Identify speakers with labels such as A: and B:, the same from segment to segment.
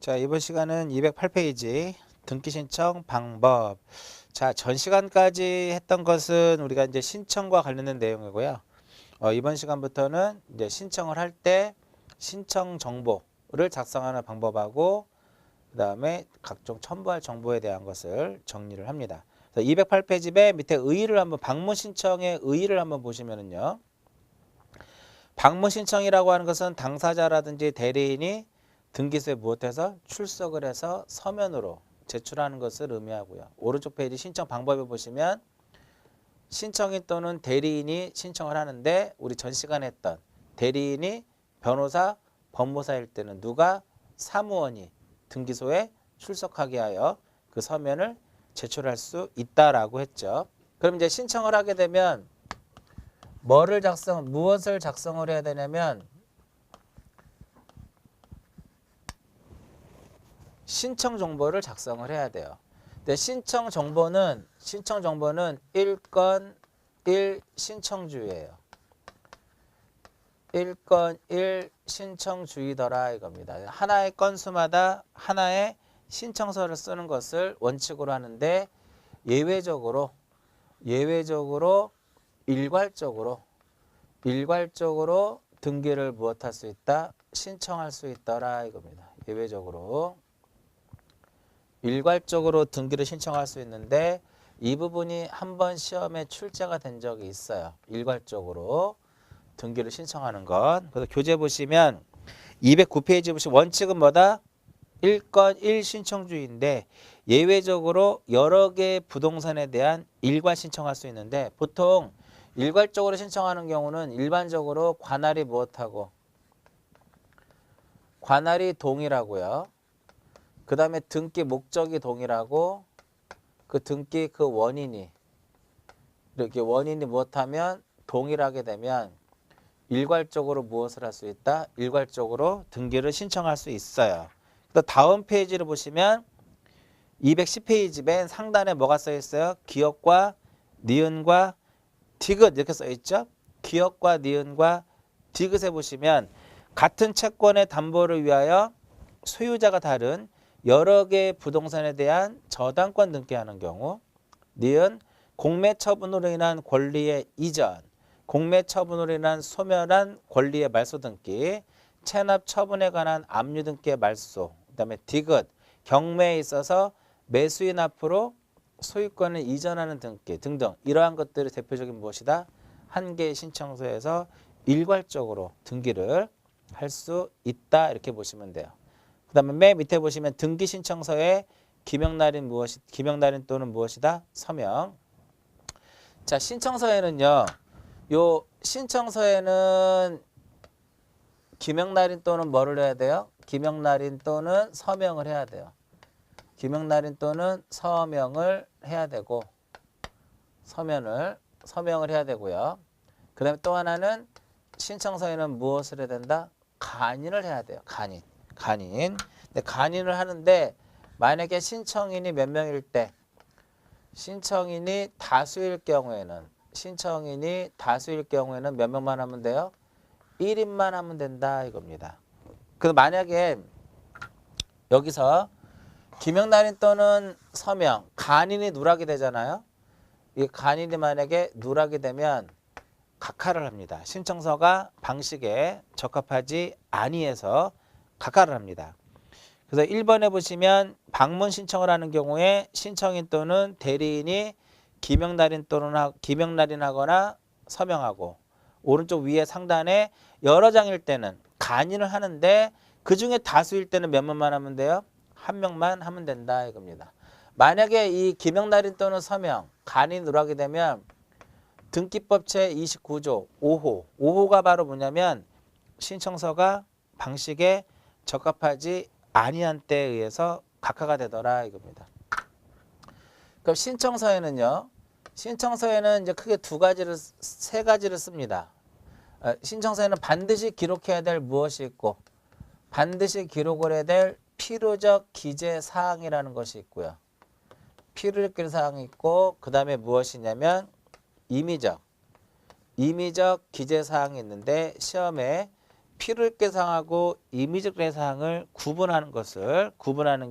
A: 자, 이번 시간은 208페이지 등기 신청 방법. 자, 전 시간까지 했던 것은 우리가 이제 신청과 관련된 내용이고요. 이번 시간부터는 이제 신청을 할 때 신청 정보를 작성하는 방법하고 그다음에 각종 첨부할 정보에 대한 것을 정리를 합니다. 208페이지 맨 밑에 의의를 한번 방문 신청의 의의를 한번 보시면은요. 방문 신청이라고 하는 것은 당사자라든지 대리인이 등기소에 무엇해서 출석을 해서 서면으로 제출하는 것을 의미하고요. 오른쪽 페이지 신청 방법에 보시면 신청인 또는 대리인이 신청을 하는데 우리 전 시간에 했던 대리인이 변호사, 법무사일 때는 누가 사무원이 등기소에 출석하게 하여 그 서면을 제출할 수 있다라고 했죠. 그럼 이제 신청을 하게 되면 무엇을 작성을 해야 되냐면 신청 정보를 작성을 해야 돼요. 근데 신청 정보는 1건 1 신청주의예요. 1건 1 신청주의더라 이겁니다. 하나의 건수마다 하나의 신청서를 쓰는 것을 원칙으로 하는데 예외적으로 일괄적으로 등기를 무엇할 수 있다? 신청할 수 있더라 이겁니다. 예외적으로 일괄적으로 등기를 신청할 수 있는데 이 부분이 한번 시험에 출제가 된 적이 있어요. 일괄적으로 등기를 신청하는 것. 그래서 교재 보시면 209페이지 보시면 원칙은 뭐다? 1건 1 신청주의인데 예외적으로 여러 개의 부동산에 대한 일괄 신청할 수 있는데 보통 일괄적으로 신청하는 경우는 일반적으로 관할이 무엇하고? 관할이 동일하고요. 그 다음에 등기 목적이 동일하고 그 등기 그 원인이 이렇게 원인이 무엇하면 동일하게 되면 일괄적으로 무엇을 할 수 있다? 일괄적으로 등기를 신청할 수 있어요. 또 다음 페이지를 보시면 210페이지 맨 상단에 뭐가 써 있어요? 기역과 니은과 디귿 이렇게 써 있죠? 기역과 니은과 디귿에 보시면 같은 채권의 담보를 위하여 소유자가 다른 여러 개의 부동산에 대한 저당권 등기하는 경우 니은 공매 처분으로 인한 권리의 이전, 공매 처분으로 인한 소멸한 권리의 말소 등기, 체납 처분에 관한 압류 등기의 말소, 그다음에 디귿 경매에 있어서 매수인 앞으로 소유권을 이전하는 등기 등등 이러한 것들이 대표적인 무엇이다? 한 개의 신청서에서 일괄적으로 등기를 할 수 있다 이렇게 보시면 돼요. 그 다음에 맨 밑에 보시면 등기 신청서의 기명날인 또는 무엇이다? 서명. 자, 신청서에는요. 요 신청서에는 기명날인 또는 뭐를 해야 돼요? 기명날인 또는 서명을 해야 돼요. 기명날인 또는 서명을 해야 되고 서명을 해야 되고요. 그 다음에 또 하나는 신청서에는 무엇을 해야 된다? 간인을 해야 돼요. 간인. 근데 간인을 하는데 만약에 신청인이 몇 명일 때 신청인이 다수일 경우에는 몇 명만 하면 돼요? 1인만 하면 된다 이겁니다. 그래서 만약에 여기서 기명날인 또는 서명, 간인이 누락이 되잖아요. 이 간인이 만약에 누락이 되면 각하를 합니다. 신청서가 방식에 적합하지 아니해서 각하를 합니다. 그래서 1번에 보시면 방문 신청을 하는 경우에 신청인 또는 대리인이 기명날인하거나 서명하고 오른쪽 위에 상단에 여러 장일 때는 간인을 하는데 그중에 다수일 때는 몇 명만 하면 돼요? 한 명만 하면 된다 이겁니다. 만약에 이 기명날인 또는 서명, 간인 누락이 되면 등기법 제29조 5호가 바로 뭐냐면 신청서가 방식에 적합하지 아니한 때에 의해서 각하가 되더라 이겁니다. 그럼 신청서에는 이제 크게 세 가지를 씁니다. 신청서에는 반드시 기록해야 될 무엇이 있고 반드시 기록을 해야 될 필요적 기재 사항이라는 것이 있고요. 필요적 기재 사항이 있고 그 다음에 무엇이냐면 임의적 기재 사항이 있는데 시험에 필요계상하고 임의적 계상을 구분하는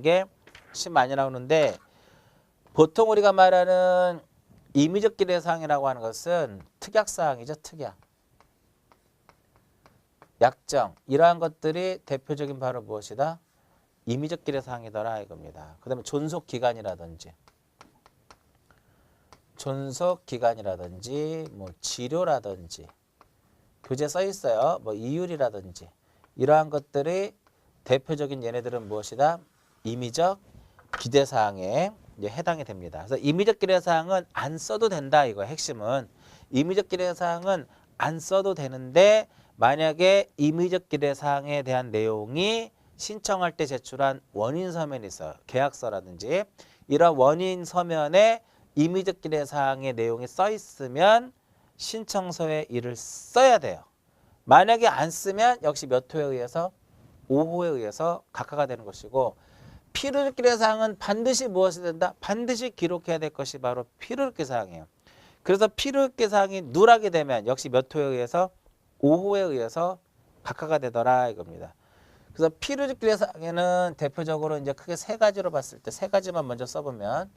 A: 게 훨씬 많이 나오는데 보통 우리가 말하는 임의적 기대사항이라고 하는 것은 특약사항이죠. 특약. 약정. 이러한 것들이 대표적인 바로 무엇이다? 임의적 기대사항이더라 이겁니다. 그 다음에 존속기간이라든지 뭐 치료라든지 교재에 써 있어요. 뭐 이율이라든지 이러한 것들이 대표적인 얘네들은 무엇이다? 임의적 기대사항에 이제 해당이 됩니다. 그래서 임의적 기대사항은 안 써도 된다 이거 핵심은. 임의적 기대사항은 안 써도 되는데 만약에 임의적 기대사항에 대한 내용이 신청할 때 제출한 원인 서면이 있어요. 계약서라든지 이런 원인 서면에 임의적 기대사항의 내용이 써 있으면 신청서에 이를 써야 돼요. 만약에 안 쓰면 역시 몇 호에 의해서 5호에 의해서 각하가 되는 것이고 필요적 기대사항은 반드시 무엇이 된다? 반드시 기록해야 될 것이 바로 필요적 기대사항이에요. 그래서 필요적 기대사항이 누락이 되면 역시 몇 호에 의해서 5호에 의해서 각하가 되더라 이겁니다. 그래서 필요적 기대사항에는 대표적으로 이제 크게 세 가지로 봤을 때 세 가지만 먼저 써보면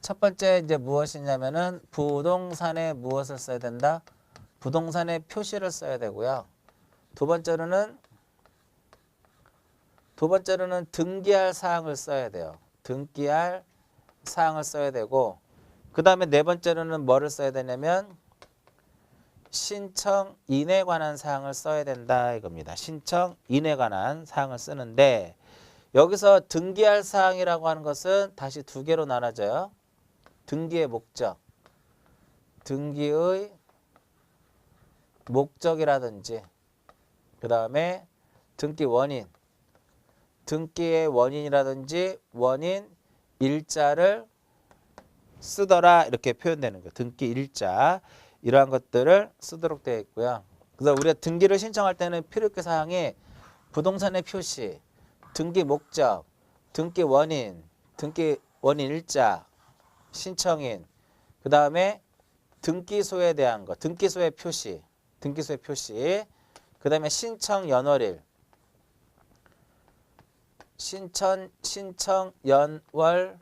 A: 첫 번째 이제 무엇이냐면은 부동산에 무엇을 써야 된다? 부동산에 표시를 써야 되고요. 두 번째로는 등기할 사항을 써야 돼요. 등기할 사항을 써야 되고 그 다음에 네 번째로는 뭐를 써야 되냐면 신청인에 관한 사항을 써야 된다 이겁니다. 신청인에 관한 사항을 쓰는데 여기서 등기할 사항이라고 하는 것은 다시 두 개로 나눠져요. 등기의 목적, 등기의 목적이라든지 그 다음에 등기 원인, 등기의 원인이라든지 원인 일자를 쓰더라 이렇게 표현되는 거예요. 등기 일자 이러한 것들을 쓰도록 되어 있고요. 그래서 우리가 등기를 신청할 때는 필요한 사항이 부동산의 표시, 등기 목적, 등기 원인 일자, 신청인, 그 다음에 등기소에 대한 것, 등기소의 표시, 그 다음에 신청 연월일, 신청 연월일,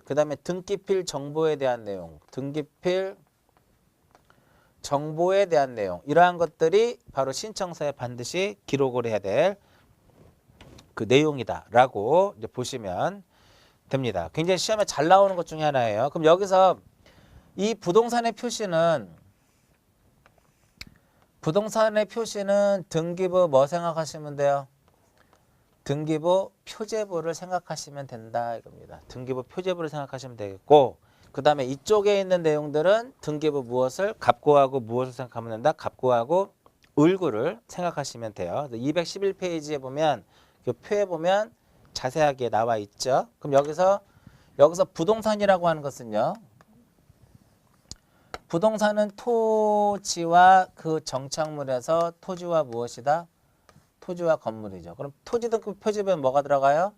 A: 그 다음에 등기필 정보에 대한 내용, 이러한 것들이 바로 신청서에 반드시 기록을 해야 될 그 내용이다라고 이제 보시면 됩니다. 굉장히 시험에 잘 나오는 것 중에 하나예요. 그럼 여기서 이 부동산의 표시는 등기부 뭐 생각하시면 돼요? 등기부 표제부를 생각하시면 된다 이겁니다. 등기부 표제부를 생각하시면 되겠고 그 다음에 이쪽에 있는 내용들은 등기부 무엇을 갑구하고 무엇을 생각하면 된다? 갑구하고 을구를 생각하시면 돼요. 211페이지에 보면 그 표에 보면 자세하게 나와 있죠. 그럼 여기서 부동산이라고 하는 것은요. 부동산은 토지와 그 정착물에서 토지와 무엇이다? 토지와 건물이죠. 그럼 토지 등급 표지부에 뭐가 들어가요?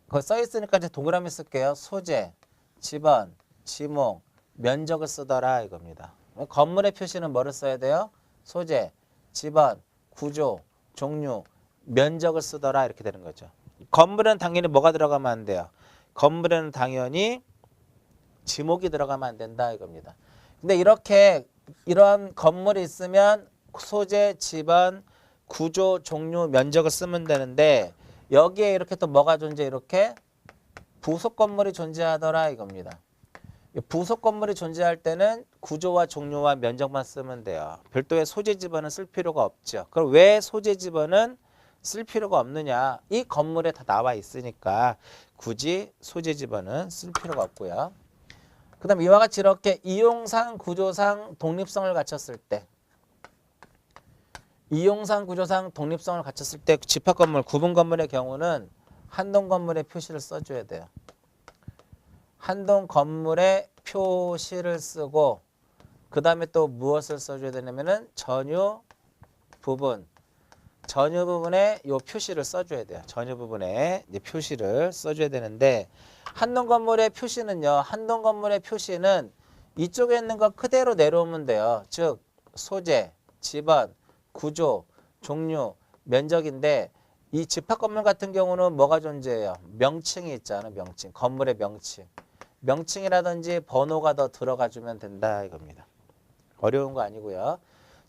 A: 거기 써 있으니까 이제 동그라미 쓸게요. 소재, 지번, 지목, 면적을 쓰더라 이겁니다. 건물의 표시는 뭐를 써야 돼요? 소재, 지번, 구조, 종류, 면적을 쓰더라 이렇게 되는 거죠. 건물은 당연히 뭐가 들어가면 안 돼요? 건물에는 당연히 지목이 들어가면 안 된다 이겁니다. 근데 이러한 건물이 있으면 소재, 지번, 구조, 종류, 면적을 쓰면 되는데 여기에 이렇게 또 뭐가 존재? 이렇게 부속 건물이 존재하더라 이겁니다. 부속 건물이 존재할 때는 구조와 종류와 면적만 쓰면 돼요. 별도의 소재 지번은 쓸 필요가 없죠. 그럼 왜 소재 지번은 쓸 필요가 없느냐? 이 건물에 다 나와 있으니까 굳이 소재 지번은 쓸 필요가 없고요. 그 다음 이와 같이 이렇게 이용상, 구조상 독립성을 갖췄을 때 집합 건물, 구분 건물의 경우는 한동 건물의 표시를 써줘야 돼요. 한동 건물의 표시를 쓰고 그 다음에 또 무엇을 써줘야 되냐면은 전유 부분에 요 표시를 써줘야 돼요. 전유 부분에 이제 표시를 써줘야 되는데 한동 건물의 표시는요. 이쪽에 있는 거 그대로 내려오면 돼요. 즉 소재, 집원, 구조, 종류, 면적인데 이 집합 건물 같은 경우는 뭐가 존재해요? 명칭이 있잖아. 명칭. 건물의 명칭. 명칭이라든지 번호가 더 들어가주면 된다 이겁니다. 어려운 거 아니고요.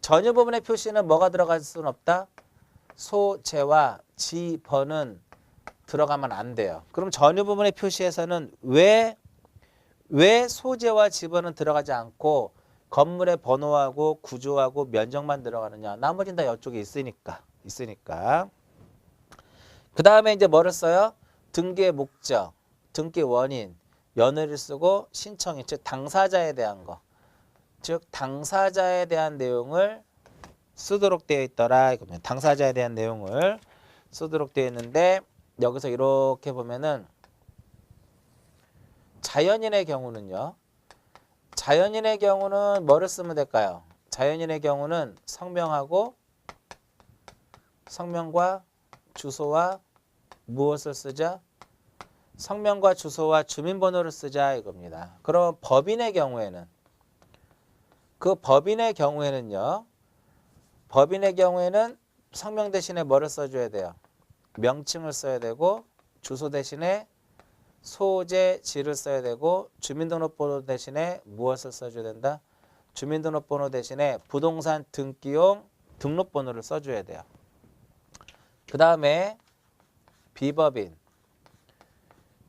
A: 전유 부분의 표시는 뭐가 들어갈 수는 없다? 소재와 지번은 들어가면 안 돼요. 그럼 전유 부분의 표시에서는 왜 소재와 지번은 들어가지 않고 건물의 번호하고 구조하고 면적만 들어가느냐? 나머지는 다 이쪽에 있으니까. 그 다음에 이제 뭐를 써요? 등기의 목적, 등기 원인, 연회를 쓰고 신청인, 즉 당사자에 대한 거. 즉 당사자에 대한 내용을 쓰도록 되어 있더라 이겁니다. 당사자에 대한 내용을 쓰도록 되어 있는데 여기서 이렇게 보면은 자연인의 경우는요. 자연인의 경우는 뭐를 쓰면 될까요? 자연인의 경우는 성명하고 성명과 주소와 무엇을 쓰자? 성명과 주소와 주민번호를 쓰자 이겁니다. 그럼 법인의 경우에는 그 법인의 경우에는요. 법인의 경우에는 성명 대신에 뭐를 써줘야 돼요? 명칭을 써야 되고 주소 대신에 소재지를 써야 되고 주민등록번호 대신에 무엇을 써줘야 된다? 주민등록번호 대신에 부동산 등기용 등록번호를 써줘야 돼요. 그 다음에 비법인.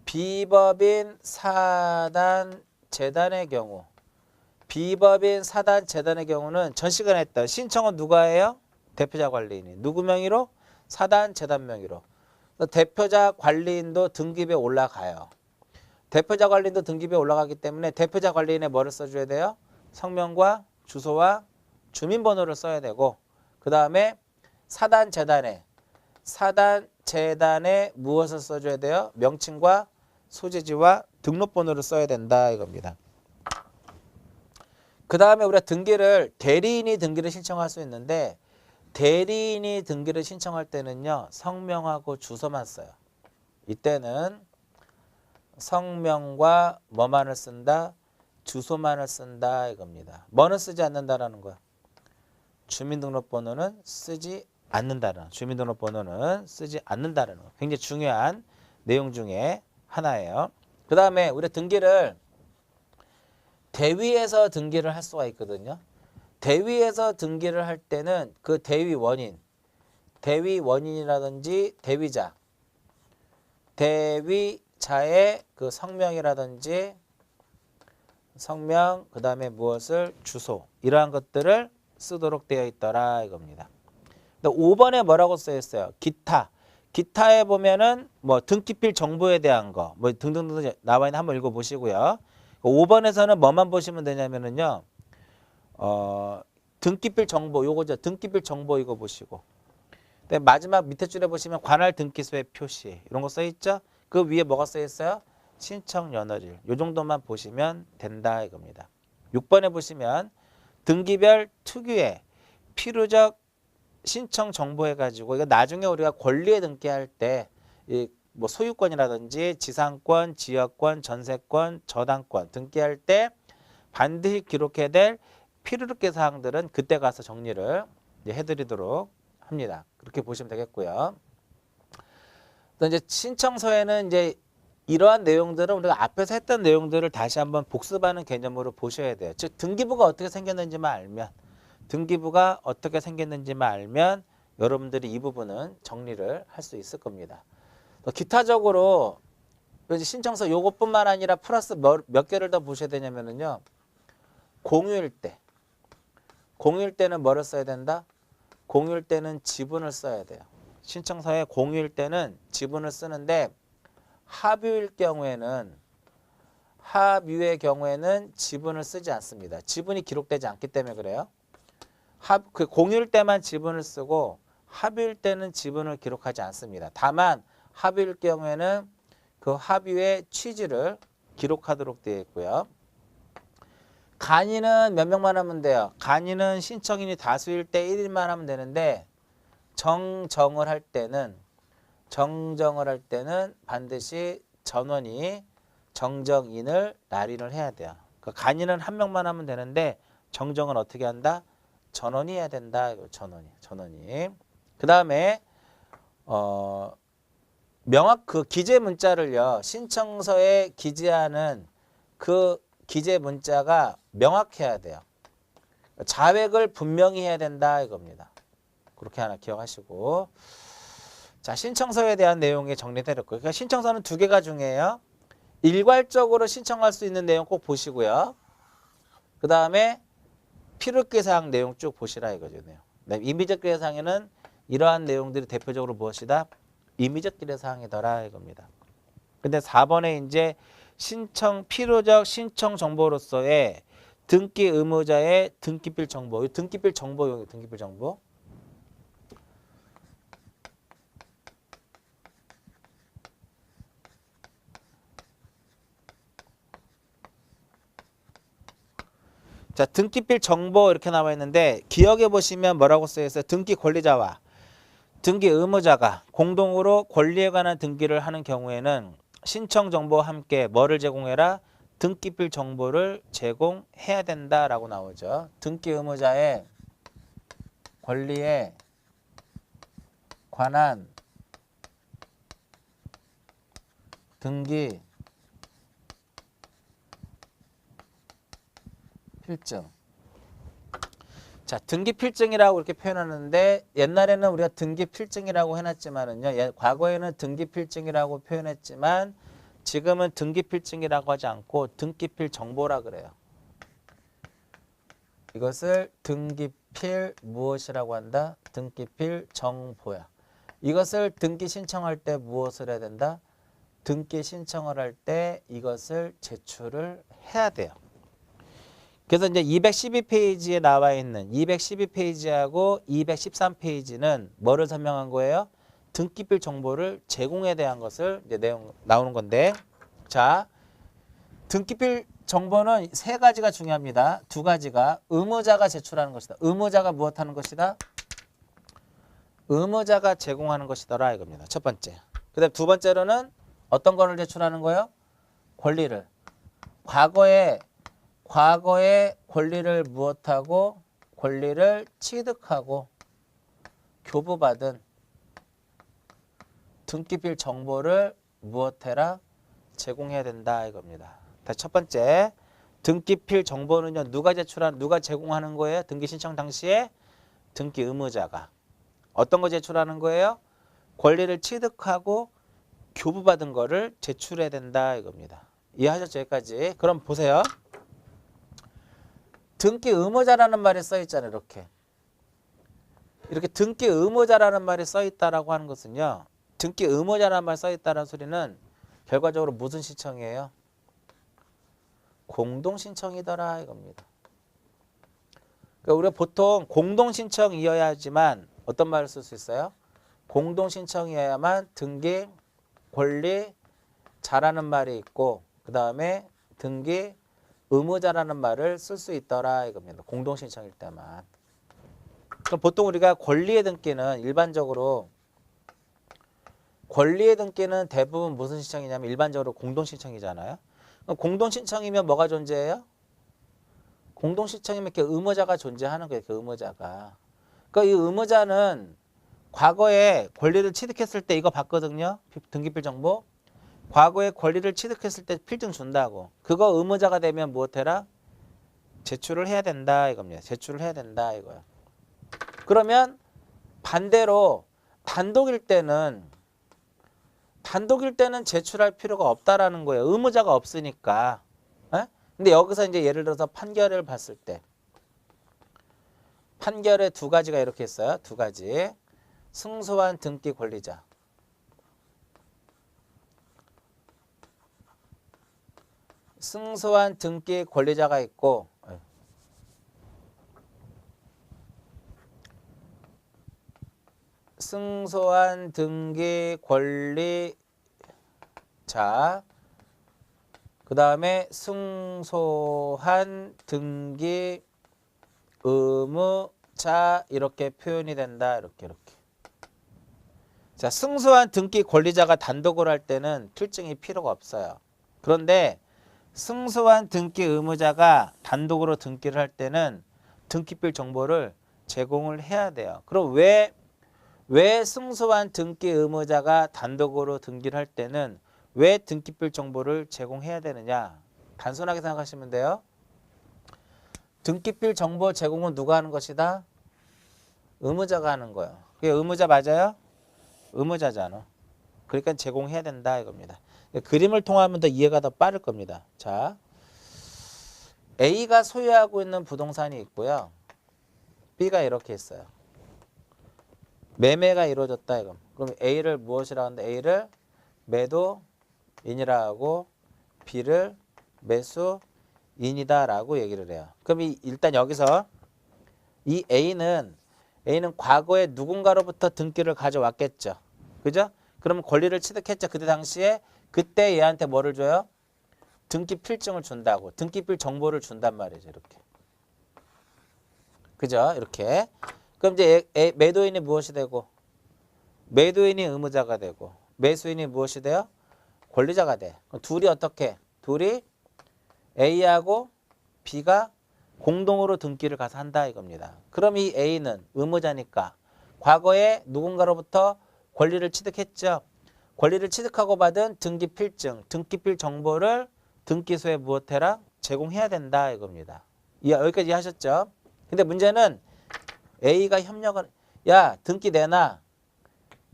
A: 비법인 사단 재단의 경우. 비법인 사단 재단의 경우는 전 시간에 했던 신청은 누가 해요? 대표자 관리인이. 누구 명의로? 사단 재단 명의로. 대표자 관리인도 등기부에 올라가요. 대표자 관리인도 등기부에 올라가기 때문에 대표자 관리인에 뭐를 써줘야 돼요? 성명과 주소와 주민번호를 써야 되고 그 다음에 사단 재단에 무엇을 써줘야 돼요? 명칭과 소재지와 등록번호를 써야 된다 이겁니다. 그 다음에 우리가 대리인이 등기를 신청할 수 있는데 대리인이 등기를 신청할 때는요. 성명하고 주소만 써요. 이때는 성명과 뭐만을 쓴다? 주소만을 쓴다 이겁니다. 뭐는 쓰지 않는다라는 거야? 주민등록번호는 쓰지 않는다는 주민등록번호는 쓰지 않는다는 거. 굉장히 중요한 내용 중에 하나예요. 그 다음에 우리 등기를 대위에서 등기를 할 수가 있거든요. 대위에서 등기를 할 때는 그 대위 원인이라든지 대위자의 그 성명이라든지 성명, 그 다음에 무엇을 주소 이러한 것들을 쓰도록 되어 있더라 이겁니다. 5번에 뭐라고 써 있어요? 기타에 보면은 뭐 등기필 정보에 대한 거 뭐 등등등 나와 있는 한번 읽어 보시고요. 5번에서는 뭐만 보시면 되냐면은요. 등기필 정보 요거죠. 등기필 정보 이거 보시고. 마지막 밑에 줄에 보시면 관할 등기소의 표시 이런 거 써 있죠? 그 위에 뭐가 써 있어요? 신청 연월일. 요 정도만 보시면 된다 이겁니다. 6번에 보시면 등기별 특유의 필요적 신청 정보 해가지고 이거 나중에 우리가 권리에 등기할 때 뭐 소유권이라든지 지상권, 지역권, 전세권, 저당권 등기할 때 반드시 기록해야 될 필요룩계 사항들은 그때 가서 정리를 해드리도록 합니다. 그렇게 보시면 되겠고요. 또 이제 신청서에는 이제 이러한 내용들은 우리가 앞에서 했던 내용들을 다시 한번 복습하는 개념으로 보셔야 돼요. 즉 등기부가 어떻게 생겼는지만 알면 여러분들이 이 부분은 정리를 할 수 있을 겁니다. 또 기타적으로 신청서 요것뿐만 아니라 플러스 몇 개를 더 보셔야 되냐면요. 공유일 때는 뭐를 써야 된다? 공유일 때는 지분을 써야 돼요. 신청서에 공유일 때는 지분을 쓰는데 합유의 경우에는 지분을 쓰지 않습니다. 지분이 기록되지 않기 때문에 그래요. 그 공유일 때만 지분을 쓰고 합유일 때는 지분을 기록하지 않습니다. 다만 합유일 경우에는 그 합유의 취지를 기록하도록 되어 있고요. 간이는 몇 명만 하면 돼요? 간이는 신청인이 다수일 때 1인만 하면 되는데 정정을 할 때는 반드시 전원이 정정인을 날인을 해야 돼요. 그 간이는 한 명만 하면 되는데 정정은 어떻게 한다? 전원이 해야 된다. 전원이. 그 다음에 명확 그 기재 문자를요. 신청서에 기재하는 그 기재 문자가 명확해야 돼요. 자획을 분명히 해야 된다 이겁니다. 그렇게 하나 기억하시고. 자, 신청서에 대한 내용이 정리되었고요. 그러니까 신청서는 두 개가 중요해요. 일괄적으로 신청할 수 있는 내용 꼭 보시고요. 그 다음에 필요기사항 내용 쭉 보시라 이거죠. 임의적 기재사항에는 이러한 내용들이 대표적으로 무엇이다? 임의적 기재사항이더라 이겁니다. 근데 4번에 이제 필요적 신청 정보로서의 등기 의무자의 등기필 정보. 등기필 정보용이 등기필 정보. 자, 등기필 정보 이렇게 나와 있는데 기억해 보시면 뭐라고 쓰여 있어요? 등기 권리자와 등기 의무자가 공동으로 권리에 관한 등기를 하는 경우에는 신청 정보와 함께 뭐를 제공해라? 등기필 정보를 제공해야 된다라고 나오죠. 등기 의무자의 권리에 관한 등기 필증. 자, 등기 필증이라고 이렇게 표현하는데 옛날에는 우리가 등기 필증이라고 해놨지만은요. 과거에는 등기 필증이라고 표현했지만 지금은 등기 필증이라고 하지 않고 등기필 정보라 그래요. 이것을 등기필 무엇이라고 한다? 등기필 정보야. 이것을 등기 신청할 때 무엇을 해야 된다? 등기 신청을 할 때 이것을 제출을 해야 돼요. 그래서 이제 212페이지에 나와 있는 212페이지하고 213페이지는 뭐를 설명한 거예요? 등기필 정보를 제공에 대한 것을 이제 내용 나오는 건데, 자, 등기필 정보는 세 가지가 중요합니다. 두 가지가 의무자가 제출하는 것이다. 의무자가 무엇하는 것이다? 의무자가 제공하는 것이더라 이겁니다. 첫 번째. 그다음 두 번째로는 어떤 거를 제출하는 거예요? 권리를. 과거에 권리를 무엇하고 권리를 취득하고 교부받은 등기필 정보를 무엇해라? 제공해야 된다 이겁니다. 다시 첫 번째, 등기필 정보는요. 누가 제공하는 거예요? 등기 신청 당시에 등기 의무자가. 어떤 거 제출하는 거예요? 권리를 취득하고 교부받은 거를 제출해야 된다 이겁니다. 이해하셨죠? 여기까지. 그럼 보세요. 등기 의무자라는 말이 써 있잖아요. 이렇게 등기 의무자라는 말이 써 있다라고 하는 것은요. 등기 의무자라는 말 써 있다는 소리는 결과적으로 무슨 신청이에요? 공동 신청이더라 이겁니다. 그러니까 우리가 보통 공동 신청이어야지만 어떤 말을 쓸 수 있어요? 공동 신청이어야만 등기 권리자라는 말이 있고 그 다음에 등기 의무자라는 말을 쓸 수 있더라 이겁니다. 공동 신청일 때만. 그럼 보통 우리가 권리의 등기는 일반적으로 권리의 등기는 대부분 무슨 신청이냐면 일반적으로 공동 신청이잖아요. 그럼 공동 신청이면 뭐가 존재해요? 공동 신청이면 이렇게 의무자가 존재하는 거예요. 그 의무자가. 그러니까 이 의무자는 과거에 권리를 취득했을 때 이거 받거든요. 등기필 정보. 과거에 권리를 취득했을 때 필증 준다고. 그거 의무자가 되면 무엇해라? 제출을 해야 된다 이겁니다. 제출을 해야 된다 이거야. 그러면 반대로 단독일 때는 제출할 필요가 없다라는 거예요. 의무자가 없으니까. 에? 근데 여기서 이제 예를 들어서 판결을 봤을 때 판결에 두 가지가 이렇게 있어요. 두 가지. 승소한 등기 권리자. 승소한 등기 권리자가 있고 승소한 등기 권리자 그 다음에 승소한 등기 의무자 이렇게 표현이 된다. 이렇게. 자, 승소한 등기 권리자가 단독으로 할 때는 필증이 필요가 없어요. 그런데 승소한 등기 의무자가 단독으로 등기를 할 때는 등기필 정보를 제공을 해야 돼요. 그럼 왜 승소한 등기 의무자가 단독으로 등기를 할 때는 왜 등기필 정보를 제공해야 되느냐? 단순하게 생각하시면 돼요. 등기필 정보 제공은 누가 하는 것이다? 의무자가 하는 거예요. 그게 의무자 맞아요? 의무자잖아. 그러니까 제공해야 된다 이겁니다. 그림을 통하면 더 이해가 더 빠를 겁니다. 자, A가 소유하고 있는 부동산이 있고요. B가 이렇게 있어요. 매매가 이루어졌다 이거. 그럼 A를 무엇이라고 하는데 A를 매도인이라 하고 B를 매수인이다라고 얘기를 해요. 그럼 일단 여기서 이 A는 과거에 누군가로부터 등기를 가져왔겠죠. 그죠? 그러면 권리를 취득했죠. 그때 얘한테 뭐를 줘요? 등기 필증을 준다고. 등기필 정보를 준단 말이죠. 이렇게. 그죠? 이렇게. 그럼 이제 매도인이 무엇이 되고? 매도인이 의무자가 되고 매수인이 무엇이 돼요? 권리자가 돼. 그럼 둘이 어떻게? 둘이 A하고 B가 공동으로 등기를 가서 한다 이겁니다. 그럼 이 A는 의무자니까 과거에 누군가로부터 권리를 취득했죠. 권리를 취득하고 받은 등기 필증, 등기필 정보를 등기소에 무엇해라? 제공해야 된다 이겁니다. 여기까지 하셨죠? 근데 문제는 A가 협력을 야 등기 내놔.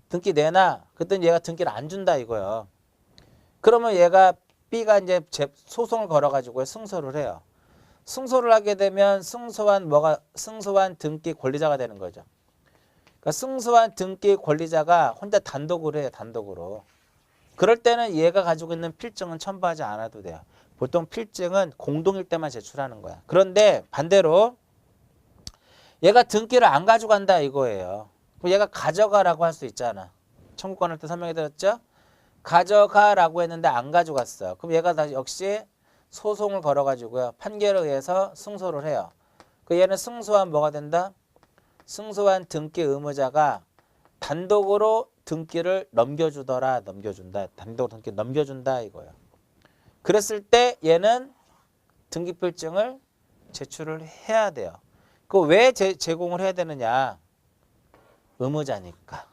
A: 그랬더니 얘가 등기를 안 준다 이거예요. 그러면 B가 이제 소송을 걸어가지고 승소를 해요. 승소를 하게 되면 승소한 등기 권리자가 되는 거죠. 그러니까 승소한 등기 권리자가 혼자 단독으로 해요. 단독으로. 그럴 때는 얘가 가지고 있는 필증은 첨부하지 않아도 돼요. 보통 필증은 공동일 때만 제출하는 거야. 그런데 반대로 얘가 등기를 안 가져간다 이거예요. 그럼 얘가 가져가라고 할 수 있잖아. 청구권 할 때 설명해 드렸죠? 가져가라고 했는데 안 가져갔어. 그럼 얘가 다시 역시 소송을 걸어가지고요. 판결에 의해서 승소를 해요. 그 얘는 승소한 뭐가 된다? 승소한 등기 의무자가 단독으로 등기를 넘겨준다. 단독으로 등기 넘겨준다 이거예요. 그랬을 때 얘는 등기필증을 제출을 해야 돼요. 그 왜 제공을 해야 되느냐? 의무자니까.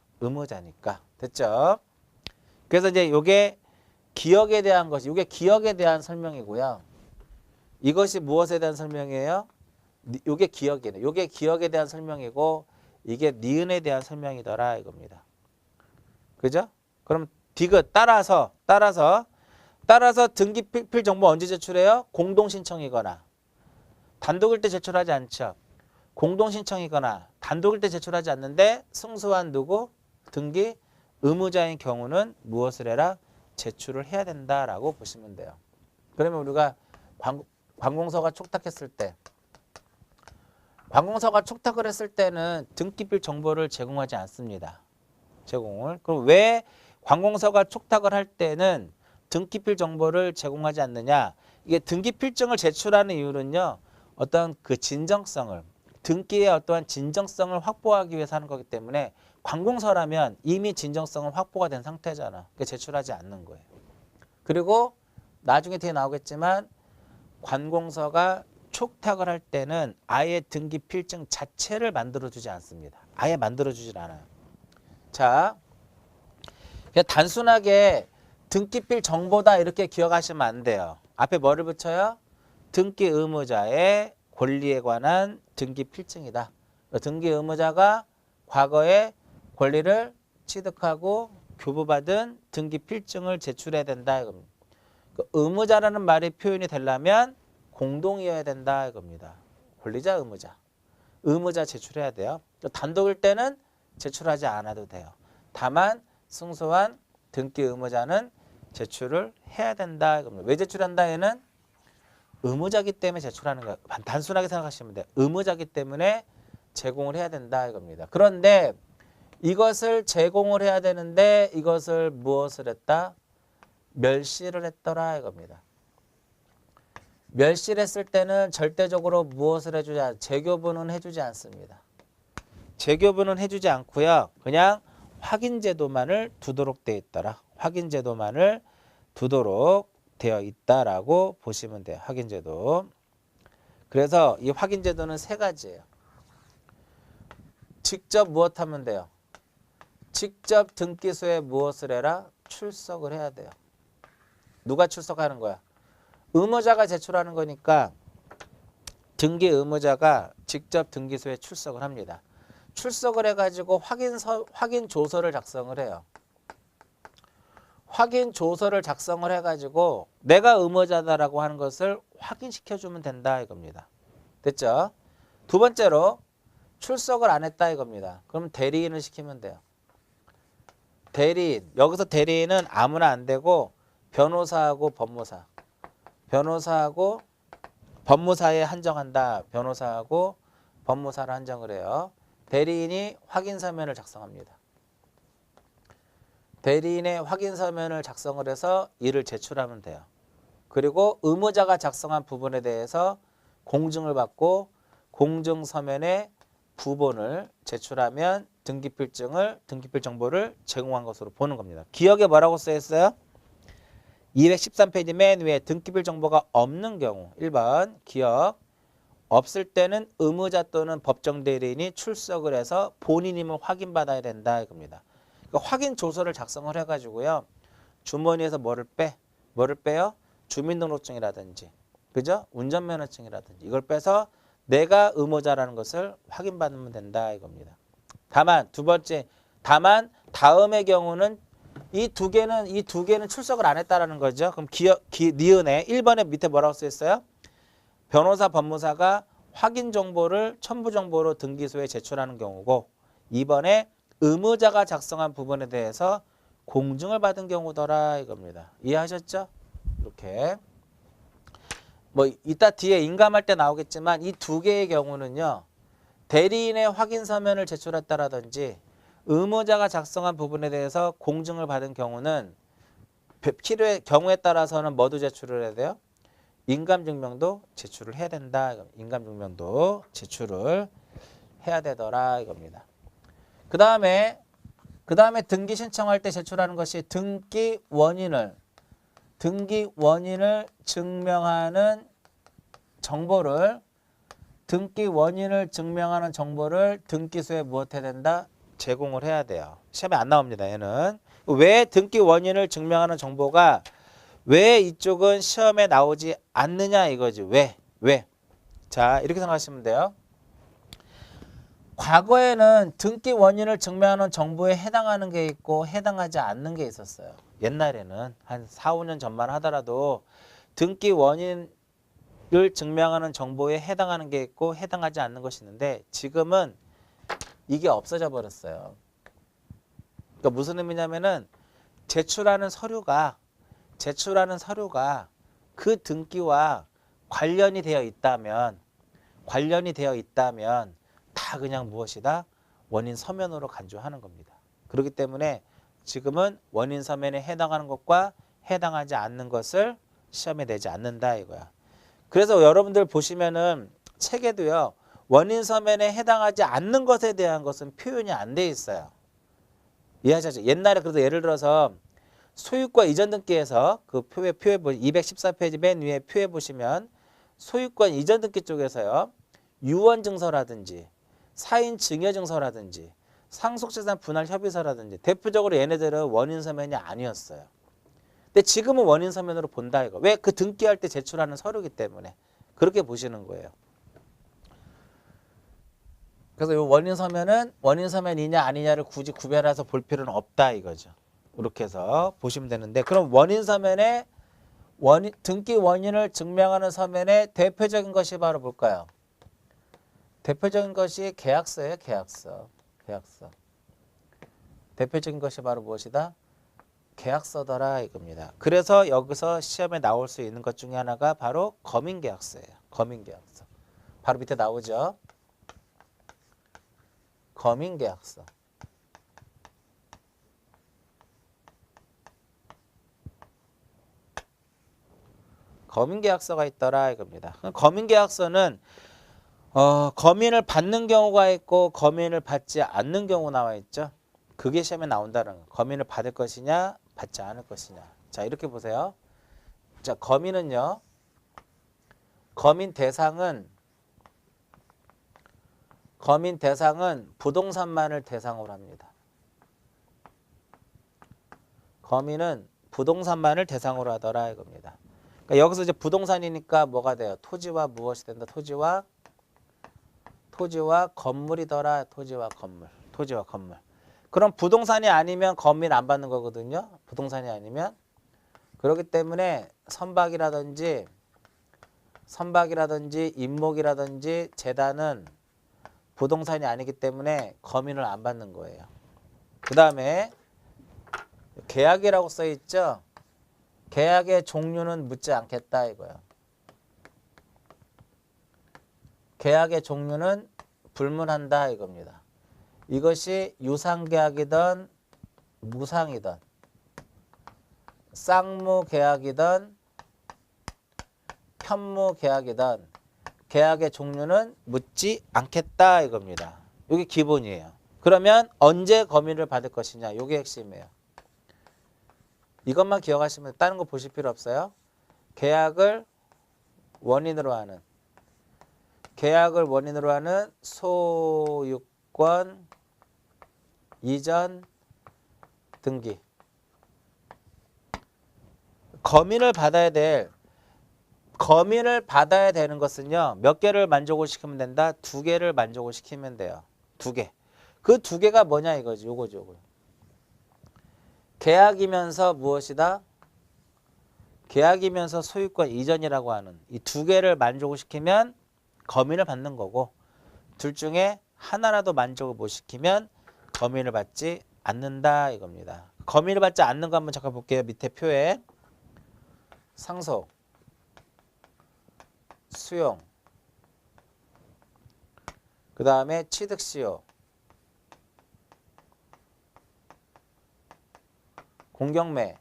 A: 됐죠? 그래서 이제 이게 기억에 대한 것이, 이게 기억에 대한 설명이고요. 이것이 무엇에 대한 설명이에요? 이게 기억이네. 이게 기억에 대한 설명이고, 이게 니은에 대한 설명이더라 이겁니다. 그죠? 그럼 디귿 따라서 등기필 정보 언제 제출해요? 공동 신청이거나 단독일 때 제출하지 않죠. 공동 신청이거나 단독일 때 제출하지 않는데 승소한 누구? 등기 의무자인 경우는 무엇을 해라? 제출을 해야 된다라고 보시면 돼요. 그러면 우리가 관공서가 촉탁했을 때 관공서가 촉탁을 했을 때는 등기필 정보를 제공하지 않습니다. 그럼 왜 관공서가 촉탁을 할 때는 등기필 정보를 제공하지 않느냐? 이게 등기필증을 제출하는 이유는요. 어떤 그 진정성을 등기의 어떠한 진정성을 확보하기 위해서 하는 거기 때문에 관공서라면 이미 진정성은 확보가 된 상태잖아. 그러니까 제출하지 않는 거예요. 그리고 나중에 뒤에 나오겠지만 관공서가 촉탁을 할 때는 아예 등기 필증 자체를 만들어주지 않습니다. 아예 만들어주질 않아요. 자, 그냥 단순하게 등기필 정보다 이렇게 기억하시면 안 돼요. 앞에 뭐를 붙여요? 등기 의무자의 권리에 관한 등기 필증이다. 등기 의무자가 과거에 권리를 취득하고 교부받은 등기 필증을 제출해야 된다 이겁니다. 그 의무자라는 말이 표현이 되려면 공동이어야 된다 이겁니다. 권리자 의무자 제출해야 돼요. 단독일 때는 제출하지 않아도 돼요. 다만 승소한 등기 의무자는 제출을 해야 된다 이겁니다. 왜 제출한다 얘는? 의무자기 때문에 제출하는 거예요. 단순하게 생각하시면 돼요. 의무자기 때문에 제공을 해야 된다 이겁니다. 그런데 이것을 제공을 해야 되는데 이것을 무엇을 했다? 멸시를 했더라 이겁니다. 멸시를 했을 때는 절대적으로 무엇을 해주지 재교부는 해주지 않습니다. 재교부는 해주지 않고요. 그냥 확인제도만을 두도록 되어 있더라. 확인제도만을 두도록 되어 있다라고 보시면 돼요. 확인제도. 그래서 이 확인제도는 세 가지예요. 직접 무엇하면 돼요? 직접 등기소에 무엇을 해라? 출석을 해야 돼요. 누가 출석하는 거야? 의무자가 제출하는 거니까 등기 의무자가 직접 등기소에 출석을 합니다. 출석을 해가지고 확인 조서를 작성을 해요. 확인 조서를 작성을 해가지고 내가 의무자다라고 하는 것을 확인시켜주면 된다 이겁니다. 됐죠? 두 번째로 출석을 안 했다 이겁니다. 그럼 대리인을 시키면 돼요. 대리인. 여기서 대리인은 아무나 안 되고 변호사하고 법무사. 변호사하고 법무사에 한정한다. 변호사하고 법무사를 한정을 해요. 대리인이 확인서면을 작성합니다. 대리인의 확인서면을 작성을 해서 이를 제출하면 돼요. 그리고 의무자가 작성한 부분에 대해서 공증을 받고 공증서면의 부본을 제출하면 등기필 정보를 제공한 것으로 보는 겁니다. 기억에 뭐라고 써 있어요? 213페이지 맨 위에 등기필 정보가 없는 경우 1번 기억 없을 때는 의무자 또는 법정 대리인이 출석을 해서 본인임을 확인받아야 된다 이겁니다. 그러니까 확인 조서를 작성을 해가지고요. 주머니에서 뭐를 빼요? 주민등록증이라든지 그죠? 운전면허증이라든지 이걸 빼서 내가 의무자라는 것을 확인받으면 된다 이겁니다. 다만 두 번째 다음의 경우는 이 두 개는 출석을 안 했다라는 거죠. 그럼 니은에 1번에 밑에 뭐라고 써 있어요? 변호사 법무사가 확인 정보를 첨부 정보로 등기소에 제출하는 경우고 2번에 의무자가 작성한 부분에 대해서 공증을 받은 경우더라 이겁니다. 이해하셨죠? 이렇게 뭐 이따 뒤에 인감할 때 나오겠지만 이 두 개의 경우는요. 대리인의 확인 서면을 제출했다라든지 의무자가 작성한 부분에 대해서 공증을 받은 경우는 경우에 따라서는 뭐도 제출을 해야 돼요? 인감증명도 제출을 해야 된다. 인감증명도 제출을 해야 되더라 이겁니다. 그 다음에 등기 신청할 때 제출하는 것이 등기 원인을 증명하는 정보를 등기소에 무엇해야 된다? 제공을 해야 돼요. 시험에 안 나옵니다. 얘는. 왜 등기 원인을 증명하는 정보가 왜 이쪽은 시험에 나오지 않느냐 이거지. 왜? 자, 이렇게 생각하시면 돼요. 과거에는 등기 원인을 증명하는 정보에 해당하는 게 있고 해당하지 않는 게 있었어요. 옛날에는 한 4, 5년 전만 하더라도 등기 원인을 증명하는 정보에 해당하는 게 있고 해당하지 않는 것이 있는데 지금은 이게 없어져 버렸어요. 그러니까 무슨 의미냐면은 제출하는 서류가 그 등기와 관련이 되어 있다면 다 그냥 무엇이다? 원인 서면으로 간주하는 겁니다. 그렇기 때문에 지금은 원인 서면에 해당하는 것과 해당하지 않는 것을 시험에 내지 않는다 이거야. 그래서 여러분들 보시면은 책에도요. 원인 서면에 해당하지 않는 것에 대한 것은 표현이 안 돼 있어요. 이해하셨죠? 옛날에 그래도 예를 들어서 소유권 이전 등기에서 그 표에 214페이지 맨 위에 표에 보시면 소유권 이전 등기 쪽에서요. 유언 증서라든지 사인 증여 증서라든지 상속재산 분할 협의서라든지 대표적으로 얘네들은 원인 서면이 아니었어요. 근데 지금은 원인 서면으로 본다 이거. 왜? 그 등기할 때 제출하는 서류이기 때문에 그렇게 보시는 거예요. 그래서 이 원인 서면이냐 아니냐를 굳이 구별해서 볼 필요는 없다 이거죠. 이렇게 해서 보시면 되는데 그럼 원인 서면에 등기 원인을 증명하는 서면의 대표적인 것이 바로 뭘까요? 대표적인 것이 계약서예요. 계약서. 대표적인 것이 바로 무엇이다? 계약서더라 이겁니다. 그래서 여기서 시험에 나올 수 있는 것 중에 하나가 바로 검인계약서예요. 검인계약서. 바로 밑에 나오죠. 검인계약서. 검인계약서가 있더라 이겁니다. 검인계약서는 검인을 받는 경우가 있고 검인을 받지 않는 경우 나와 있죠. 그게 시험에 나온다는 거. 검인을 받을 것이냐 받지 않을 것이냐. 자 이렇게 보세요. 자 검인은요. 검인 대상은 거민 대상은 부동산만을 대상으로 합니다. 거민은 부동산만을 대상으로 하더라 이겁니다. 그러니까 여기서 이제 부동산이니까 뭐가 돼요? 토지와 무엇이 된다? 토지와 건물이더라. 토지와 건물. 그럼 부동산이 아니면 거민 안 받는 거거든요. 부동산이 아니면. 그렇기 때문에 선박이라든지 임목이라든지 재단은 부동산이 아니기 때문에 거민을 안 받는 거예요. 그 다음에 계약이라고 써 있죠. 계약의 종류는 묻지 않겠다 이거예요. 계약의 종류는 불문한다 이겁니다. 이것이 유상계약이든 무상이든 쌍무계약이든 편무계약이든 계약의 종류는 묻지 않겠다 이겁니다. 이게 기본이에요. 그러면 언제 거민을 받을 것이냐 이게 핵심이에요. 이것만 기억하시면 다른 거 보실 필요 없어요. 계약을 원인으로 하는 소유권 이전 등기. 거민을 받아야 되는 것은요. 몇 개를 만족을 시키면 된다? 2개를 만족을 시키면 돼요. 2개. 그 2개가 뭐냐 이거지. 요거죠. 계약이면서 무엇이다? 계약이면서 소유권 이전이라고 하는 이 2개를 만족을 시키면 거민을 받는 거고, 둘 중에 하나라도 만족을 못 시키면 거민을 받지 않는다 이겁니다. 거민을 받지 않는 거 한번 잠깐 볼게요. 밑에 표에 상속, 수용, 그 다음에 취득시효, 공경매,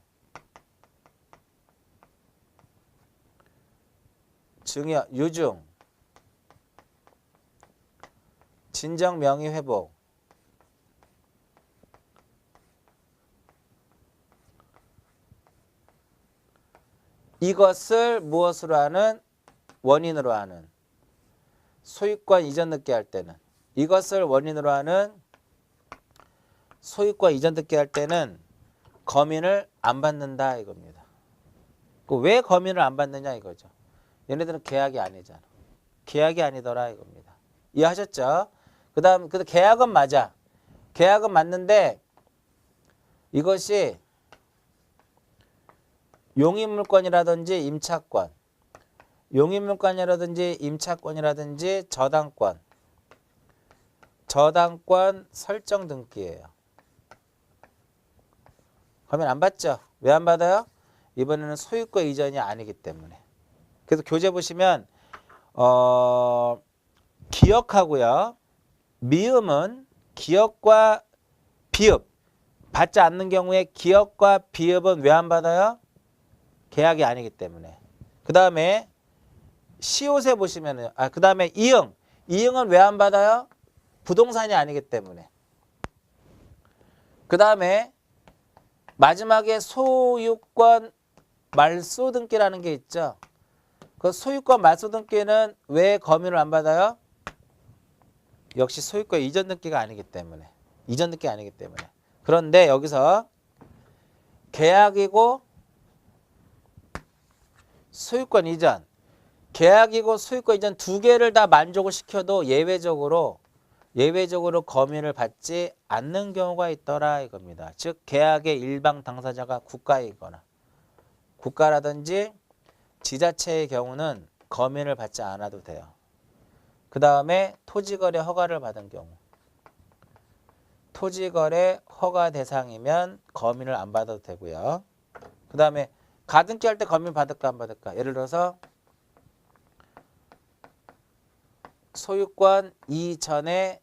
A: 증여, 유증, 진정 명의 회복, 이것을 무엇으로 하는? 원인으로 하는. 소유권 이전 늦게 할 때는, 이것을 원인으로 하는 소유권 이전 늦게 할 때는 거민을 안 받는다 이겁니다. 왜 거민을 안 받느냐 이거죠. 얘네들은 계약이 아니잖아. 계약이 아니더라 이겁니다. 이해하셨죠? 그 다음 계약은 맞아. 계약은 맞는데 이것이 용익물권이라든지 임차권이라든지 저당권 설정 등기예요. 그러면 안 받죠? 왜 안 받아요? 이번에는 소유권 이전이 아니기 때문에. 그래서 교재 보시면 기역하고요. 미음은 기역과 비읍 받지 않는 경우에 기역과 비읍은 왜 안 받아요? 계약이 아니기 때문에. 그 다음에 시옷에 보시면은 그 다음에 이응은 왜 안 받아요? 부동산이 아니기 때문에. 그 다음에 마지막에 소유권 말소 등기라는 게 있죠. 그 소유권 말소 등기는 왜 거민을 안 받아요? 역시 소유권 이전 등기가 아니기 때문에. 그런데 여기서 계약이고 소유권 이전, 계약이고 소유권 이전 2개를 다 만족을 시켜도 예외적으로 거민을 받지 않는 경우가 있더라 이겁니다. 즉 계약의 일방 당사자가 국가라든지 지자체의 경우는 거민을 받지 않아도 돼요. 그 다음에 토지거래 허가를 받은 경우, 토지거래 허가 대상이면 거민을 안 받아도 되고요. 그 다음에 가등기 할 때 거민 받을까 안 받을까? 예를 들어서 소유권 이전에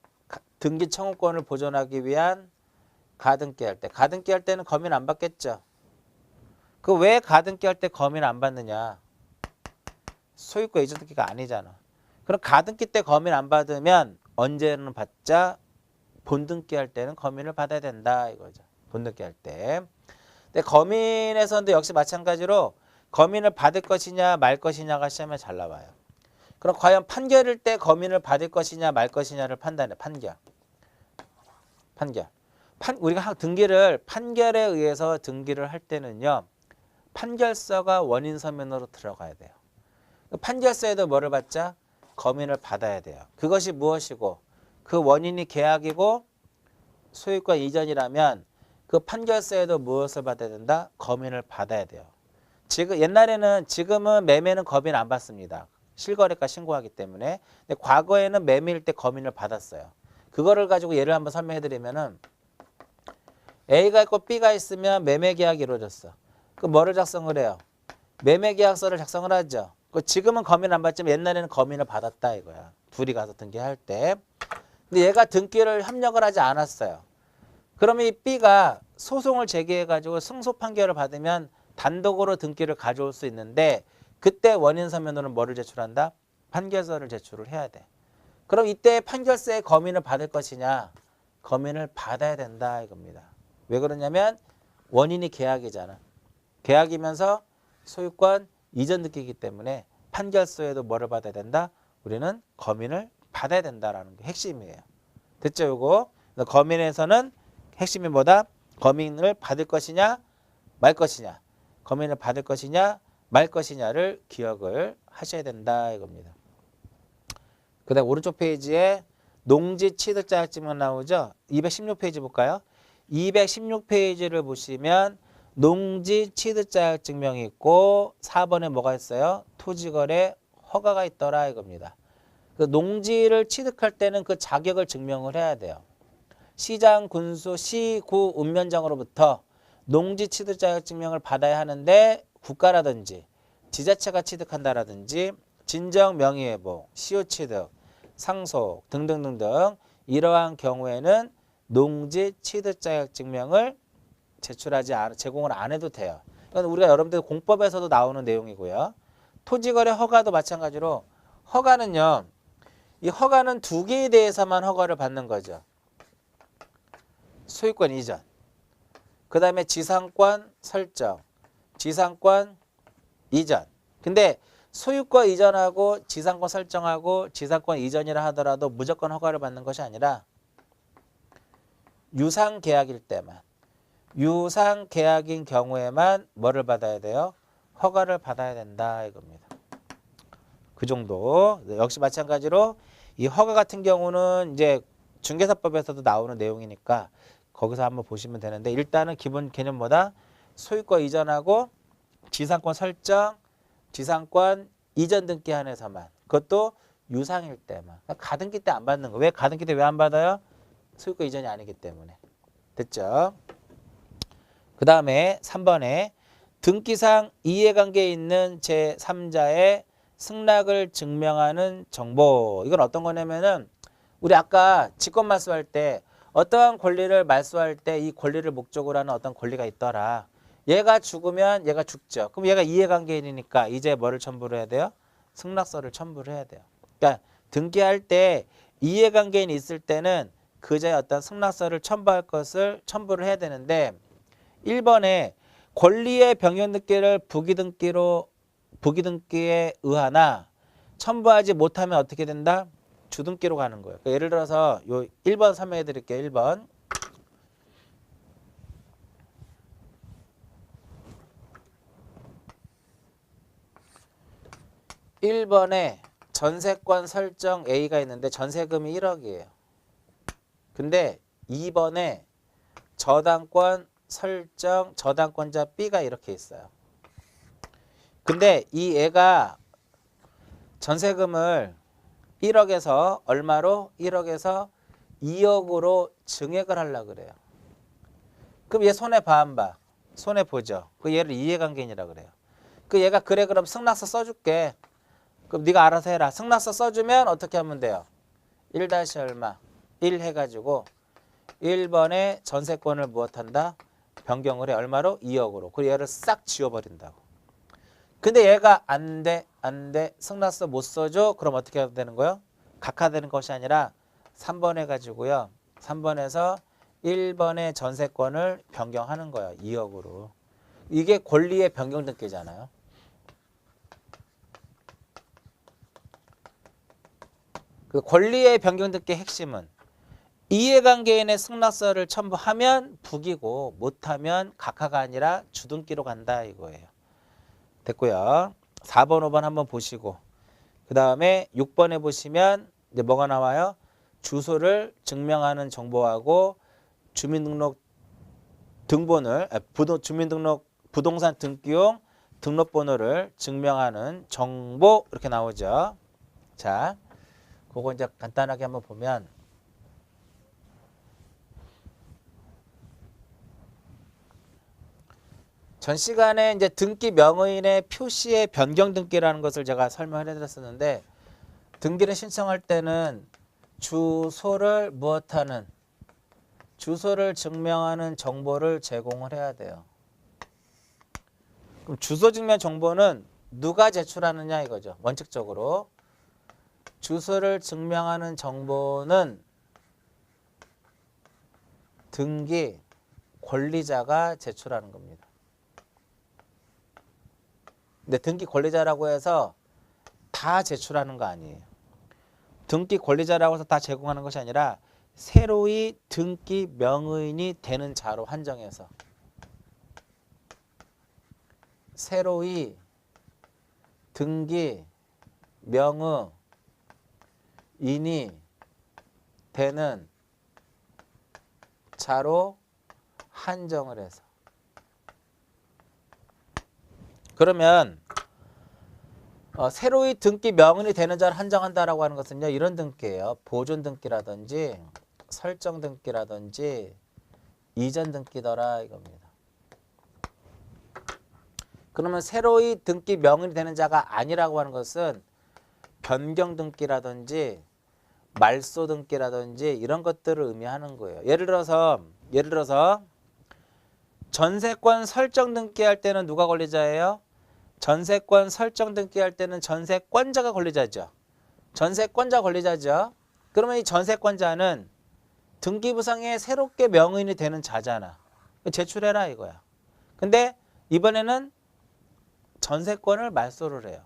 A: 등기 청구권을 보존하기 위한 가등기 할 때는 거민 안 받겠죠. 그 왜 가등기 할 때 거민 안 받느냐? 소유권 이전 등기가 아니잖아. 그럼 가등기 때 거민 안 받으면 언제는 받자? 본등기 할 때는 거민을 받아야 된다 이거죠. 본등기 할 때. 근데 거민에서도 역시 마찬가지로 거민을 받을 것이냐 말 것이냐가 시험에 잘 나와요. 그럼 과연 판결일 때 검인을 받을 것이냐 말 것이냐를 판단해. 판결. 우리가 등기를 판결에 의해서 등기를 할 때는요. 판결서가 원인 서면으로 들어가야 돼요. 판결서에도 뭐를 받자? 검인을 받아야 돼요. 그것이 무엇이고 그 원인이 계약이고 소유권 이전이라면 그 판결서에도 무엇을 받아야 된다? 검인을 받아야 돼요. 지금은 매매는 검인 안 받습니다. 실거래가 신고하기 때문에. 근데 과거에는 매매일 때 검인을 받았어요. 그거를 가지고 예를 한번 설명해 드리면은 A가 있고 B가 있으면 매매 계약이 이루어졌어. 그 뭐를 작성을 해요? 매매 계약서를 작성을 하죠. 지금은 검인 안 받지만 옛날에는 검인을 받았다 이거야. 둘이 가서 등기할 때. 근데 얘가 등기를 협력을 하지 않았어요. 그러면 이 B가 소송을 제기해 가지고 승소 판결을 받으면 단독으로 등기를 가져올 수 있는데 그때 원인 서면으로는 뭐를 제출한다? 판결서를 제출을 해야 돼. 그럼 이때 판결서에 검인을 받을 것이냐? 검인을 받아야 된다 이겁니다. 왜 그러냐면 원인이 계약이잖아. 계약이면서 소유권 이전 등기이기 때문에 판결서에도 뭐를 받아야 된다? 우리는 검인을 받아야 된다라는 게 핵심이에요. 됐죠? 요거. 검인에서는 핵심이 뭐다? 검인을 받을 것이냐 말 것이냐. 검인을 받을 것이냐 말 것이냐를 기억을 하셔야 된다 이겁니다. 그 다음 오른쪽 페이지에 농지 취득 자격증명 나오죠? 216페이지 볼까요? 216페이지를 보시면 농지 취득 자격증명이 있고 4번에 뭐가 있어요? 토지거래 허가가 있더라 이겁니다. 그 농지를 취득할 때는 그 자격을 증명을 해야 돼요. 시장, 군수, 시, 구, 읍면장으로부터 농지 취득 자격증명을 받아야 하는데 국가라든지 지자체가 취득한다라든지 진정 명의회복, 시효 취득, 상속 등등등등 이러한 경우에는 농지 취득 자격증명을 제공을 안 해도 돼요. 이건 우리가 여러분들 공법에서도 나오는 내용이고요. 토지거래 허가도 마찬가지로 허가는요. 이 허가는 두 개에 대해서만 허가를 받는 거죠. 소유권 이전. 그 다음에 지상권 설정. 지상권 이전. 근데 소유권 이전하고 지상권 설정하고 지상권 이전이라 하더라도 무조건 허가를 받는 것이 아니라 유상계약일 때만. 유상계약인 경우에만 뭐를 받아야 돼요? 허가를 받아야 된다 이겁니다. 그 정도. 역시 마찬가지로 이 허가 같은 경우는 이제 중개사법에서도 나오는 내용이니까 거기서 한번 보시면 되는데 일단은 기본 개념보다 소유권 이전하고 지상권 설정, 지상권 이전 등기 한해서만. 그것도 유상일 때만. 가등기 때 안 받는 거. 왜 가등기 때 왜 안 받아요? 소유권 이전이 아니기 때문에. 됐죠? 그 다음에 3번에 등기상 이해관계에 있는 제3자의 승낙을 증명하는 정보. 이건 어떤 거냐면은 우리 아까 직권 말소할 때 어떠한 권리를 말소할 때 이 권리를 목적으로 하는 어떤 권리가 있더라. 얘가 죽으면 얘가 죽죠. 그럼 얘가 이해관계인이니까 이제 뭐를 첨부를 해야 돼요? 승낙서를 첨부를 해야 돼요. 그러니까 등기할 때 이해관계인이 있을 때는 그자의 어떤 승낙서를 첨부할 것을 첨부를 해야 되는데 1번에 권리의 변경 등기를 부기등기에 의하나 첨부하지 못하면 어떻게 된다? 주등기로 가는 거예요. 그러니까 예를 들어서 요 1번 설명해 드릴게요. 1번. 1번에 전세권 설정 A가 있는데 전세금이 1억이에요. 근데 2번에 저당권 설정 저당권자 B가 이렇게 있어요. 근데 이 애가 전세금을 1억에서 얼마로? 1억에서 2억으로 증액을 하려고 그래요. 그럼 얘 손해봐 안 봐? 손해보죠. 그 얘를 이해관계인이라고 그래요. 그 얘가 그래 그럼 승낙서 써줄게. 그럼 네가 알아서 해라. 승낙서 써주면 어떻게 하면 돼요? 1 얼마? 1 해가지고 1번에 전세권을 무엇한다? 변경을 해. 얼마로? 2억으로. 그리고 얘를 싹 지워버린다고. 근데 얘가 안 돼. 승낙서 못 써줘. 그럼 어떻게 해야 되는 거예요? 각하되는 것이 아니라 3번 해가지고요. 3번에서 1번의 전세권을 변경하는 거예요. 2억으로. 이게 권리의 변경 등기잖아요. 그 권리의 변경 등기의 핵심은 이해관계인의 승낙서를 첨부하면 북이고 못하면 각하가 아니라 주등기로 간다 이거예요. 됐고요. 4번, 5번 한번 보시고 그 다음에 6번에 보시면 이제 뭐가 나와요? 주소를 증명하는 정보하고 주민등록 등본을 주민등록 부동산 등기용 등록번호를 증명하는 정보 이렇게 나오죠. 자, 그거 이제 간단하게 한번 보면 전 시간에 이제 등기 명의인의 표시의 변경 등기라는 것을 제가 설명을 해드렸었는데 등기를 신청할 때는 주소를 무엇하는 주소를 증명하는 정보를 제공을 해야 돼요. 그럼 주소 증명 정보는 누가 제출하느냐 이거죠. 원칙적으로 주소를 증명하는 정보는 등기 권리자가 제출하는 겁니다. 근데 등기 권리자라고 해서 다 제출하는 거 아니에요. 등기 권리자라고 해서 다 제공하는 것이 아니라 새로이 등기 명의인이 되는 자로 한정해서 새로이 등기 명의인이 되는 자로 한정을 해서 그러면 새로이 등기 명의인이 되는 자를 한정한다라고 하는 것은요. 이런 등기예요. 보존 등기라든지 설정 등기라든지 이전 등기더라 이겁니다. 그러면 새로이 등기 명의인이 되는 자가 아니라고 하는 것은 변경 등기라든지 말소 등기라든지 이런 것들을 의미하는 거예요. 예를 들어서 전세권 설정 등기할 때는 누가 권리자예요? 전세권 설정 등기할 때는 전세권자가 권리자죠. 전세권자 권리자죠. 그러면 이 전세권자는 등기부상에 새롭게 명의인이 되는 자잖아. 제출해라 이거야. 근데 이번에는 전세권을 말소를 해요.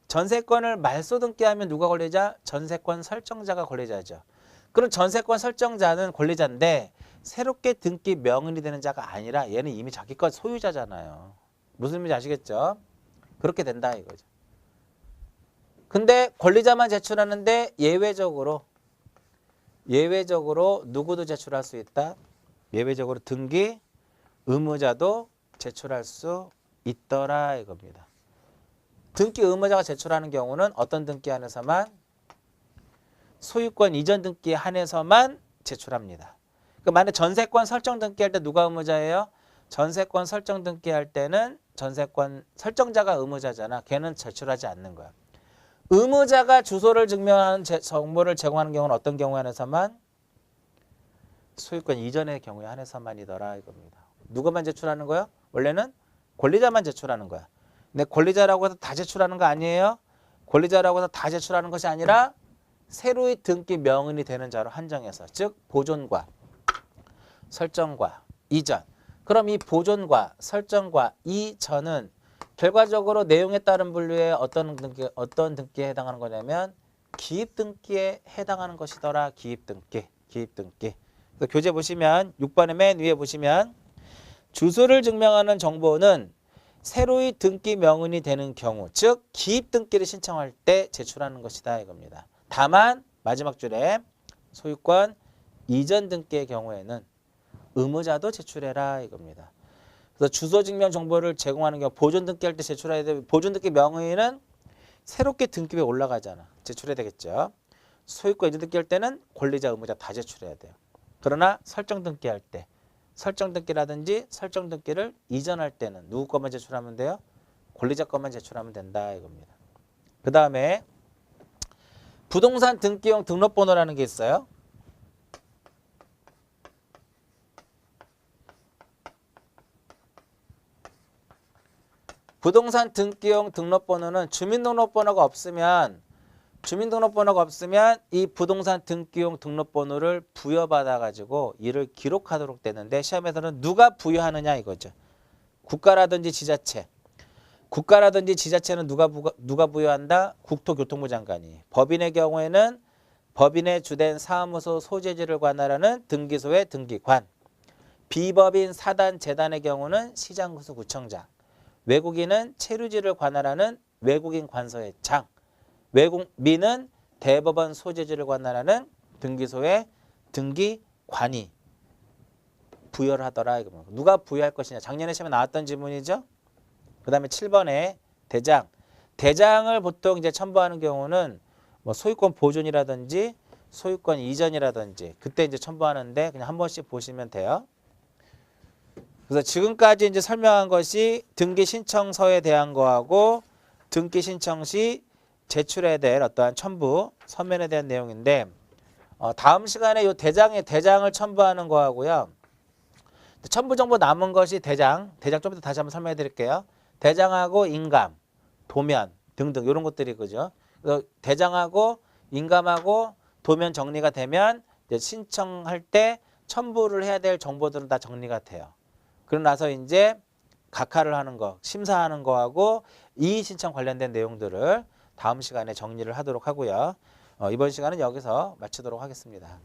A: 전세권을 말소 등기하면 누가 권리자? 전세권 설정자가 권리자죠. 그럼 전세권 설정자는 권리자인데 새롭게 등기 명의인이 되는 자가 아니라 얘는 이미 자기 것 소유자잖아요. 무슨 의미인지 아시겠죠? 그렇게 된다 이거죠. 근데 권리자만 제출하는데 예외적으로 누구도 제출할 수 있다. 예외적으로 등기 의무자도 제출할 수 있더라 이겁니다. 등기 의무자가 제출하는 경우는 어떤 등기 안에서만 소유권 이전 등기에 한해서만 제출합니다. 그러니까 만약 전세권 설정 등기할 때 누가 의무자예요? 전세권 설정 등기할 때는 전세권 설정자가 의무자잖아. 걔는 제출하지 않는 거야. 의무자가 주소를 증명하는 정보를 제공하는 경우는 어떤 경우에 한해서만? 소유권 이전의 경우에 한해서만이더라 이겁니다. 누가만 제출하는 거야? 원래는 권리자만 제출하는 거야. 근데 권리자라고 해서 다 제출하는 거 아니에요? 권리자라고 해서 다 제출하는 것이 아니라 새로이 등기 명의인이 되는 자로 한정해서 즉 보존과 설정과 이전. 그럼 이 보존과 설정과 이전은 결과적으로 내용에 따른 분류에 어떤 등기에 해당하는 거냐면 기입 등기에 해당하는 것이더라. 기입 등기. 그래서 교재 보시면 6번의 맨 위에 보시면 주소를 증명하는 정보는 새로이 등기 명의인이 되는 경우, 즉 기입 등기를 신청할 때 제출하는 것이다 이겁니다. 다만 마지막 줄에 소유권 이전 등기의 경우에는 의무자도 제출해라 이겁니다. 그래서 주소 증명 정보를 제공하는 경우 보존 등기할 때 제출해야 되고 보존 등기 명의는 새롭게 등기부에 올라가잖아. 제출해야 되겠죠. 소유권 이전 등기할 때는 권리자 의무자 다 제출해야 돼요. 그러나 설정 등기할 때 설정 등기라든지 설정 등기를 이전할 때는 누구 것만 제출하면 돼요? 권리자 것만 제출하면 된다 이겁니다. 그 다음에 부동산 등기용 등록번호라는 게 있어요. 부동산 등기용 등록번호는 주민등록번호가 없으면 이 부동산 등기용 등록번호를 부여받아 가지고 이를 기록하도록 되는데 시험에서는 누가 부여하느냐 이거죠. 국가라든지 지자체. 국가라든지 지자체는 누가 부여한다? 국토교통부 장관이. 법인의 경우에는 법인의 주된 사무소 소재지를 관할하는 등기소의 등기관. 비법인 사단 재단의 경우는 시장구수 구청장. 외국인은 체류지를 관할하는 외국인 관서의 장. 외국민은 대법원 소재지를 관할하는 등기소의 등기관이 부여를 하더라. 누가 부여할 것이냐. 작년에 시험에 나왔던 지문이죠. 그 다음에 7번에 대장. 대장을 보통 이제 첨부하는 경우는 뭐 소유권 보존이라든지 소유권 이전이라든지 그때 이제 첨부하는데 그냥 한 번씩 보시면 돼요. 그래서 지금까지 이제 설명한 것이 등기 신청서에 대한 거하고 등기 신청 시 제출해야 될 어떠한 첨부 서면에 대한 내용인데 다음 시간에 이 대장을 첨부하는 거하고요. 첨부 정보 남은 것이 대장 좀 이따 다시 한번 설명해 드릴게요. 대장하고 인감, 도면 등등 이런 것들이 그죠. 그래서 대장하고 인감하고 도면 정리가 되면 이제 신청할 때 첨부를 해야 될 정보들은 다 정리가 돼요. 그러고 나서 이제 각하를 하는 거, 심사하는 거하고 이의 신청 관련된 내용들을 다음 시간에 정리를 하도록 하고요. 이번 시간은 여기서 마치도록 하겠습니다.